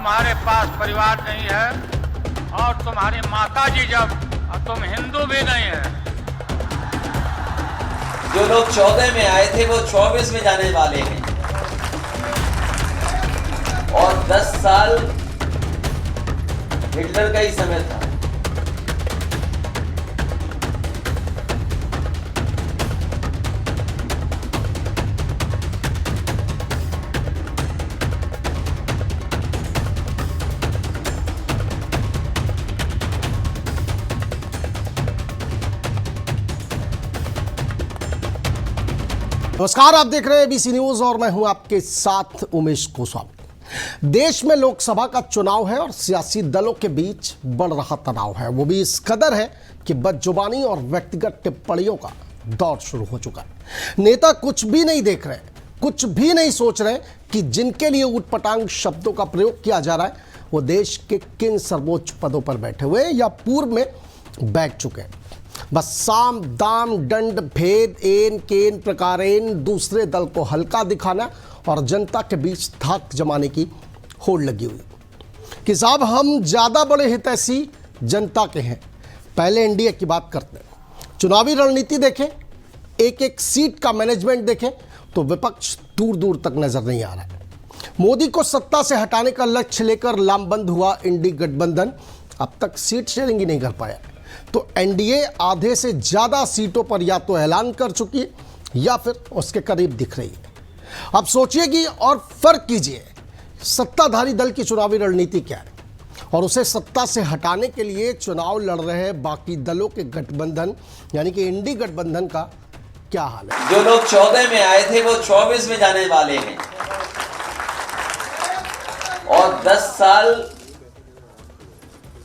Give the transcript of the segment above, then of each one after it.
तुम्हारे पास परिवार नहीं है और तुम्हारी माता जी जब और तुम हिंदू भी नहीं है। जो लोग 14 में आए थे वो 24 में जाने वाले हैं और 10 साल हिटलर का ही समय था। नमस्कार, आप देख रहे हैं एबीसी न्यूज और मैं हूं आपके साथ उमेश गोस्वामी। देश में लोकसभा का चुनाव है और सियासी दलों के बीच बढ़ रहा तनाव है। वो भी इस कदर है कि बदजुबानी और व्यक्तिगत टिप्पणियों का दौर शुरू हो चुका है। नेता कुछ भी नहीं देख रहे, कुछ भी नहीं सोच रहे कि जिनके लिए ऊटपटांग शब्दों का प्रयोग किया जा रहा है वो देश के किन सर्वोच्च पदों पर बैठे हुए या पूर्व में बैठ चुके हैं। बस साम दाम दंड भेद एन केन प्रकारेन दूसरे दल को हल्का दिखाना और जनता के बीच धाक जमाने की होड़ लगी हुई कि साहब हम ज्यादा बड़े हितैषी जनता के हैं। पहले एनडीए की बात करते हैं, चुनावी रणनीति देखें, एक एक सीट का मैनेजमेंट देखें तो विपक्ष दूर दूर तक नजर नहीं आ रहा है। मोदी को सत्ता से हटाने का लक्ष्य लेकर लामबंद हुआ इंडी गठबंधन अब तक सीट शेयरिंग ही नहीं कर पाया। तो एनडीए आधे से ज्यादा सीटों पर या तो ऐलान कर चुकी है या फिर उसके करीब दिख रही है। अब सोचिए कि और फर्क कीजिए सत्ताधारी दल की चुनावी रणनीति क्या है और उसे सत्ता से हटाने के लिए चुनाव लड़ रहे बाकी दलों के गठबंधन यानी कि इंडी गठबंधन का क्या हाल है। जो लोग 14 में आए थे वो 24 में जाने वाले हैं और 10 साल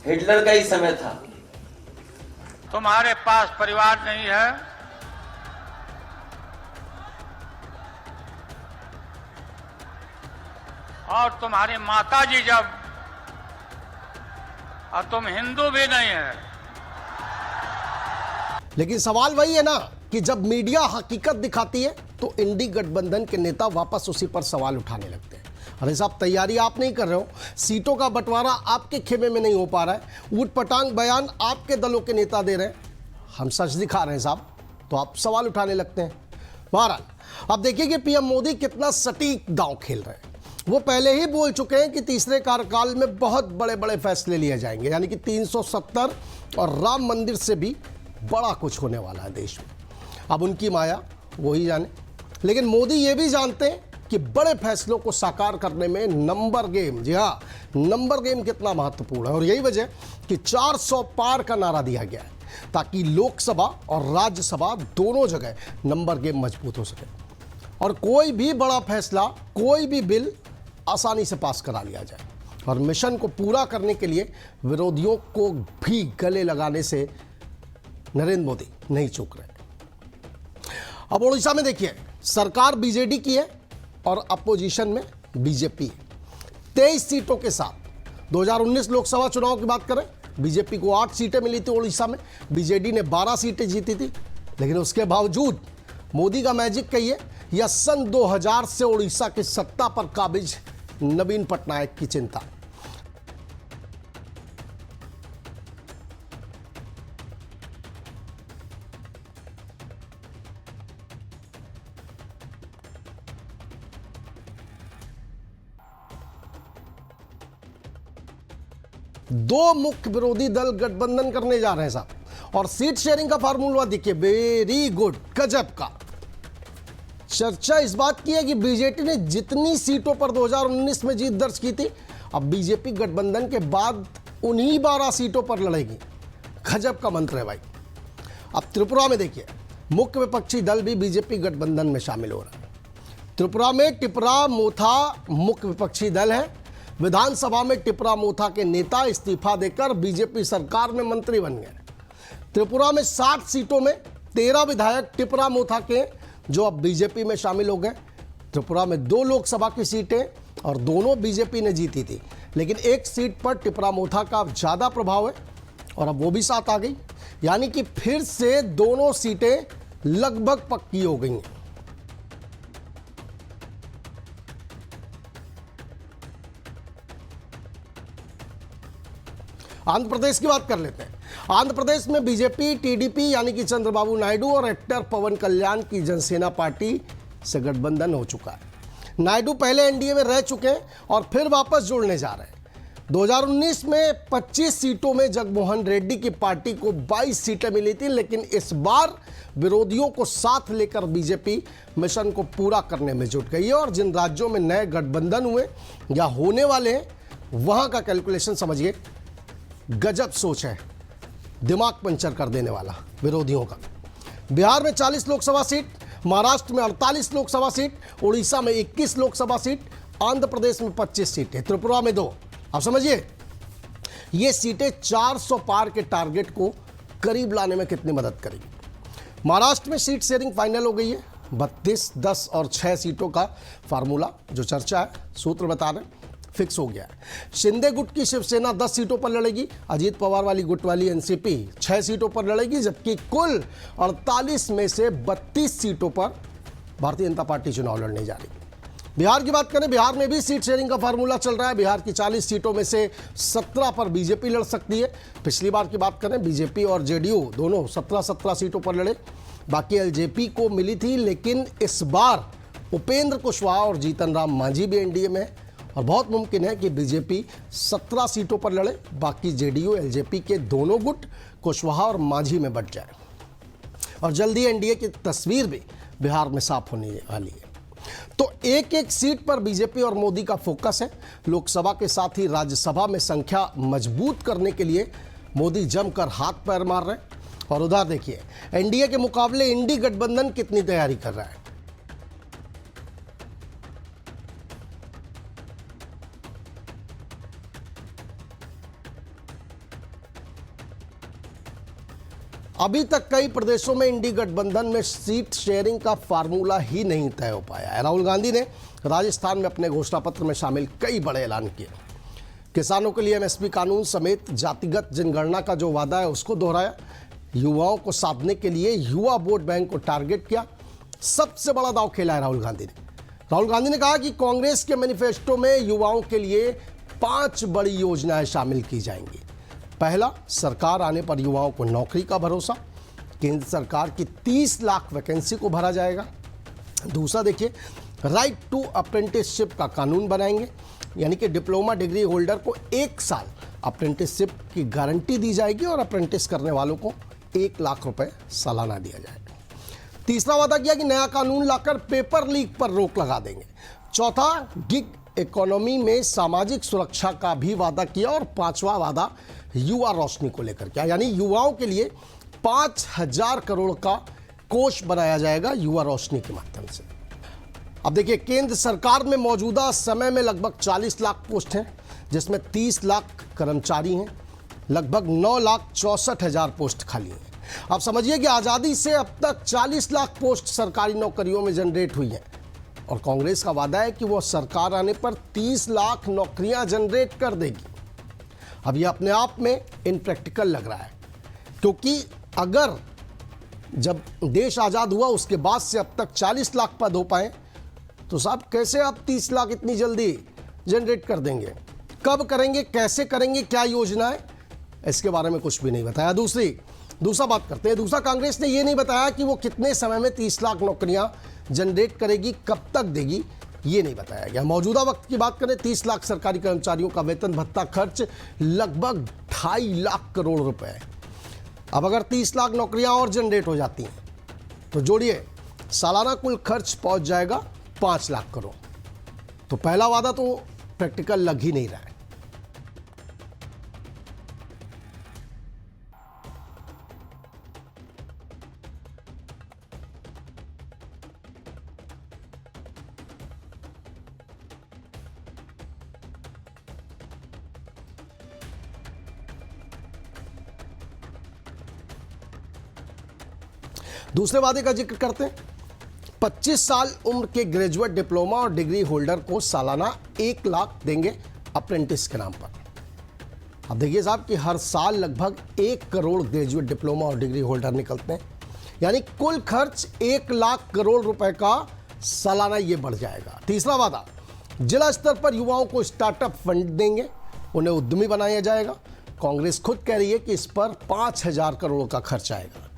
हिटलर का ही समय था। तुम्हारे पास परिवार नहीं है और तुम्हारी माता जी जब और तुम हिंदू भी नहीं है। लेकिन सवाल वही है ना कि जब मीडिया हकीकत दिखाती है तो इंडी गठबंधन के नेता वापस उसी पर सवाल उठाने लगते हैं। अरे साहब, तैयारी आप नहीं कर रहे हो, सीटों का बंटवारा आपके खेमे में नहीं हो पा रहा है, ऊटपटांग बयान आपके दलों के नेता दे रहे हैं, हम सच दिखा रहे हैं साहब, तो आप सवाल उठाने लगते हैं। बहरहाल अब देखिए कि पीएम मोदी कितना सटीक दांव खेल रहे हैं। वो पहले ही बोल चुके हैं कि तीसरे कार्यकाल में बहुत बड़े बड़े फैसले लिए जाएंगे, यानी कि 370 और राम मंदिर से भी बड़ा कुछ होने वाला है देश में। अब उनकी माया वो ही जाने, लेकिन मोदी ये भी जानते हैं कि बड़े फैसलों को साकार करने में नंबर गेम, जी हाँ, नंबर गेम कितना महत्वपूर्ण है। और यही वजह कि 400 पार का नारा दिया गया है ताकि लोकसभा और राज्यसभा दोनों जगह नंबर गेम मजबूत हो सके और कोई भी बड़ा फैसला, कोई भी बिल आसानी से पास करा लिया जाए। और मिशन को पूरा करने के लिए विरोधियों को भी गले लगाने से नरेंद्र मोदी नहीं चूक रहे। अब उड़ीसा में देखिए, सरकार बीजेडी की है और अपोजिशन में बीजेपी है। 23 सीटों के साथ 2019 लोकसभा चुनाव की बात करें, बीजेपी को 8 सीटें मिली थी उड़ीसा में, बीजेडी ने 12 सीटें जीती थी। लेकिन उसके बावजूद मोदी का मैजिक कहिए या सन 2000 से उड़ीसा की सत्ता पर काबिज नवीन पटनायक की चिंता। दो मुख्य विरोधी दल गठबंधन करने जा रहे हैं साहब, और सीट शेयरिंग का फार्मूला देखिए, वेरी गुड, गजब का। चर्चा इस बात की है कि बीजेपी ने जितनी सीटों पर 2019 में जीत दर्ज की थी, अब बीजेपी गठबंधन के बाद उन्हीं 12 सीटों पर लड़ेगी। गजब का मंत्र है भाई। अब त्रिपुरा में देखिए, मुख्य विपक्षी दल भी बीजेपी गठबंधन में शामिल हो रहा है। त्रिपुरा में टिपरा मोथा मुख्य विपक्षी दल है। विधानसभा में टिपरा मोथा के नेता इस्तीफा देकर बीजेपी सरकार में मंत्री बन गए। त्रिपुरा में 60 सीटों में 13 विधायक टिपरा मोथा के जो अब बीजेपी में शामिल हो गए। त्रिपुरा में 2 लोकसभा की सीटें और दोनों बीजेपी ने जीती थी, लेकिन एक सीट पर टिपरा मोथा का ज़्यादा प्रभाव है और अब वो भी साथ आ गई, यानी कि फिर से दोनों सीटें लगभग पक्की हो गई हैं। आंध्र प्रदेश की बात कर लेते हैं। आंध्र प्रदेश में बीजेपी टीडीपी यानी कि चंद्रबाबू नायडू और एक्टर पवन कल्याण की जनसेना पार्टी से गठबंधन हो चुका है। नायडू पहले एनडीए में रह चुके हैं और फिर वापस जुड़ने जा रहे हैं। 2019 में 25 सीटों में जगनमोहन रेड्डी की पार्टी को 22 सीटें मिली थी, लेकिन इस बार विरोधियों को साथ लेकर बीजेपी मिशन को पूरा करने में जुट गई है और जिन राज्यों में नए गठबंधन हुए या होने वाले हैं वहां का कैलकुलेशन समझिए, गजब सोच है, दिमाग पंचर कर देने वाला विरोधियों का। बिहार में 40 लोकसभा सीट, महाराष्ट्र में 48 लोकसभा सीट, उड़ीसा में 21 लोकसभा सीट, आंध्र प्रदेश में 25 सीटें, त्रिपुरा में 2। अब समझिए ये सीटें 400 पार के टारगेट को करीब लाने में कितनी मदद करेगी। महाराष्ट्र में सीट शेयरिंग फाइनल हो गई है। 32, 10 और 6 सीटों का फार्मूला जो चर्चा है, सूत्र बता रहे फिक्स हो गया है। शिंदे गुट की शिवसेना 10 सीटों पर लड़ेगी, अजीत पवार वाली गुट वाली एनसीपी 6 सीटों पर लड़ेगी, जबकि कुल 48 में से 32 सीटों पर भारतीय जनता पार्टी चुनाव लड़ने जा रही है। बिहार की बात करें, बिहार में भी सीट शेयरिंग का फार्मूला चल रहा है। बिहार की 40 सीटों में से 17 पर बीजेपी लड़ सकती है। पिछली बार की बात करें, बीजेपी और जेडीयू दोनों 17 सीटों पर लड़े, बाकी एलजेपी को मिली थी, लेकिन इस बार उपेंद्र कुशवाहा और जीतन राम मांझी भी एनडीए में है और बहुत मुमकिन है कि बीजेपी 17 सीटों पर लड़े, बाकी जेडीयू एलजेपी के दोनों गुट कुशवाहा और मांझी में बंट जाए और जल्दी एनडीए की तस्वीर भी बिहार में साफ होने वाली है। तो एक एक सीट पर बीजेपी और मोदी का फोकस है। लोकसभा के साथ ही राज्यसभा में संख्या मजबूत करने के लिए मोदी जमकर हाथ पैर मार रहे हैं। और उधर देखिए एनडीए के मुकाबले इंडी गठबंधन कितनी तैयारी कर रहा है। अभी तक कई प्रदेशों में इंडी गठबंधन में सीट शेयरिंग का फार्मूला ही नहीं तय हो पाया है। राहुल गांधी ने राजस्थान में अपने घोषणा पत्र में शामिल कई बड़े ऐलान किए। किसानों के लिए एमएसपी कानून समेत जातिगत जनगणना का जो वादा है उसको दोहराया। युवाओं को साधने के लिए युवा वोट बैंक को टारगेट किया। सबसे बड़ा दांव खेला है राहुल गांधी ने। राहुल गांधी ने कहा कि कांग्रेस के मैनिफेस्टो में युवाओं के लिए 5 बड़ी योजनाएं शामिल की जाएंगी। पहला, सरकार आने पर युवाओं को नौकरी का भरोसा। केंद्र सरकार की 30 लाख वैकेंसी को भरा जाएगा। दूसरा देखिए, राइट टू अप्रेंटिसशिप का कानून बनाएंगे, यानी कि डिप्लोमा डिग्री होल्डर को 1 साल अप्रेंटिसशिप की गारंटी दी जाएगी और अप्रेंटिस करने वालों को 1 लाख रुपए सालाना दिया जाएगा। तीसरा वादा किया कि नया कानून लाकर पेपर लीक पर रोक लगा देंगे। चौथा, गिग इकोनॉमी में सामाजिक सुरक्षा का भी वादा किया। और 5वां वादा युवा रोशनी को लेकर किया, यानी युवाओं के लिए 5000 करोड़ का कोष बनाया जाएगा युवा रोशनी के माध्यम से। अब देखिए, केंद्र सरकार में मौजूदा समय में लगभग 40 लाख पोस्ट हैं, जिसमें 30 लाख कर्मचारी हैं, लगभग 9,64,000 पोस्ट खाली हैं। अब समझिए कि आज़ादी से अब तक 40 लाख पोस्ट सरकारी नौकरियों में जनरेट हुई हैं और कांग्रेस का वादा है कि वो सरकार आने पर 30 लाख नौकरियां जनरेट कर देगी। अब ये अपने आप में इनप्रैक्टिकल लग रहा है, क्योंकि अगर जब देश आज़ाद हुआ उसके बाद से अब तक 40 लाख पद हो पाए, तो साहब कैसे आप 30 लाख इतनी जल्दी जनरेट कर देंगे? कब करेंगे, कैसे करेंगे, क्या योजना है, इसके बारे में कुछ भी नहीं बताया। दूसरा बात करते हैं। दूसरा, कांग्रेस ने ये नहीं बताया कि वो कितने समय में 30 लाख नौकरियां जनरेट करेगी, कब तक देगी, ये नहीं बताया गया। मौजूदा वक्त की बात करें, 30 लाख सरकारी कर्मचारियों का वेतन भत्ता खर्च लगभग 2.5 लाख करोड़ रुपए है। अब अगर 30 लाख नौकरियां और जनरेट हो जाती हैं तो जोड़िए, सालाना कुल खर्च पहुंच जाएगा 5 लाख करोड़। तो पहला वादा तो प्रैक्टिकल लग ही नहीं रहा है। दूसरे वादे का जिक्र करते हैं। 25 साल उम्र के ग्रेजुएट डिप्लोमा और डिग्री होल्डर को सालाना 1 लाख देंगे अप्रेंटिस के नाम पर। अब देखिए साहब कि हर साल लगभग 1 करोड़ ग्रेजुएट डिप्लोमा और डिग्री होल्डर निकलते हैं, यानी कुल खर्च 1 लाख करोड़ रुपए का सालाना ये बढ़ जाएगा। तीसरा वादा, जिला स्तर पर युवाओं को स्टार्टअप फंड देंगे, उन्हें उद्यमी बनाया जाएगा। कांग्रेस खुद कह रही है कि इस पर 5,000 करोड़ का खर्च आएगा।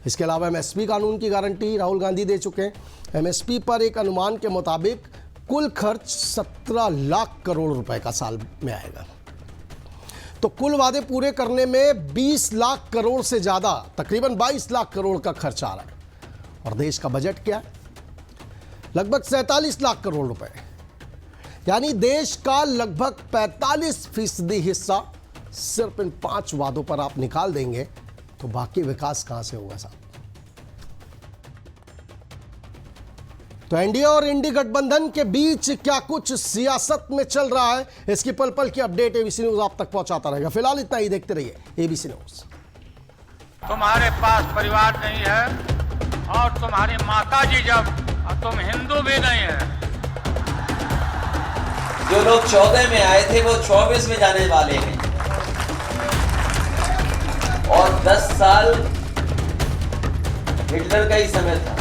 इसके अलावा एमएसपी कानून की गारंटी राहुल गांधी दे चुके हैं। एमएसपी पर एक अनुमान के मुताबिक कुल खर्च 17 लाख करोड़ रुपए का साल में आएगा। तो कुल वादे पूरे करने में 20 लाख करोड़ से ज्यादा, तकरीबन 22 लाख करोड़ का खर्च आ रहा है। और देश का बजट क्या है? लगभग 47 लाख करोड़ रुपए, यानी देश का लगभग 45% हिस्सा सिर्फ इन 5 वादों पर आप निकाल देंगे तो बाकी विकास कहां से होगा साहब? तो एनडीए और इंडी गठबंधन के बीच क्या कुछ सियासत में चल रहा है, इसकी पल पल की अपडेट एबीसी न्यूज आप तक पहुंचाता रहेगा। फिलहाल इतना ही, देखते रहिए एबीसी न्यूज। तुम्हारे पास परिवार नहीं है और तुम्हारी माता जी जब, और तुम हिंदू भी नहीं है। जो लोग 14 में आए थे वो 24 में जाने वाले हैं और 10 साल हिटलर का ही समय था।